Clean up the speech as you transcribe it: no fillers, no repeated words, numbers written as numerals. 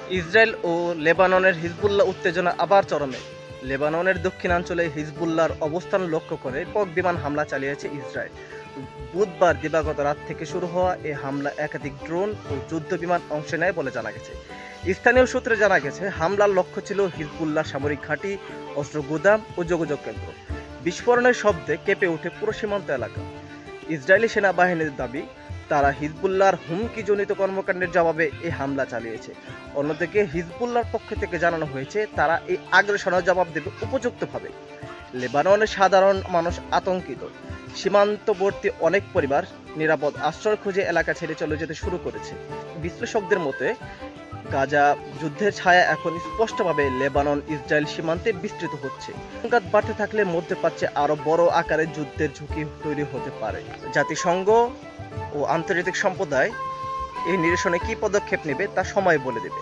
Israel ও লেবাননের Hezbollah উত্তেজনা আবার চরমে। লেবাননের দক্ষিণাঞ্চলে হিজবুল্লাহর অবস্থান লক্ষ্য করে একক বিমান হামলা চালিয়েছে ইসরায়েল। বুধবার দিবাগত রাত থেকে শুরু হওয়া এই হামলা একাধিক ড্রোন ও যুদ্ধ বিমান অংশ নেয় বলে জানা গেছে। স্থানীয় সূত্রে জানা গেছে হামলার লক্ষ্য ছিল হিজবুল্লাহ সামরিক ঘাঁটি, অস্ত্র গুদাম ও যোগাযোগ কেন্দ্র। বিস্ফোরণের শব্দে কেঁপে ওঠে পুরো সীমান্ত এলাকা। ইসরায়েলি সেনাবাহিনীর দাবি, তারা হিজবুল্লাহর হুমকিজনিত কর্মকাণ্ডের জবাবে এই হামলা চালিয়েছে। অন্যদিকে হিজবুল্লাহর পক্ষ থেকে জানানো হয়েছে তারা এই আগ্রাসনের জবাব দেবে উপযুক্তভাবে। লেবাননের সাধারণ মানুষ আতঙ্কিত। সীমান্তবর্তী অনেক পরিবার নিরাপদ আশ্রয় খুঁজে এলাকা ছেড়ে চলে যেতে শুরু করেছে। বিশ্লেষকদের মতে গাজা যুদ্ধের ছায়া এখন স্পষ্টভাবে লেবানন ইসরায়েল সীমান্তে বিস্তৃত হচ্ছে। সংঘাত বাড়তে থাকলে মধ্যপ্রাচ্যে আরো বড় আকারের যুদ্ধের ঝুঁকি তৈরি হতে পারে। জাতিসংঘ ও আন্তর্জাতিক সম্প্রদায় এই নিরসনে কী পদক্ষেপ নেবে তা সময় বলে দেবে।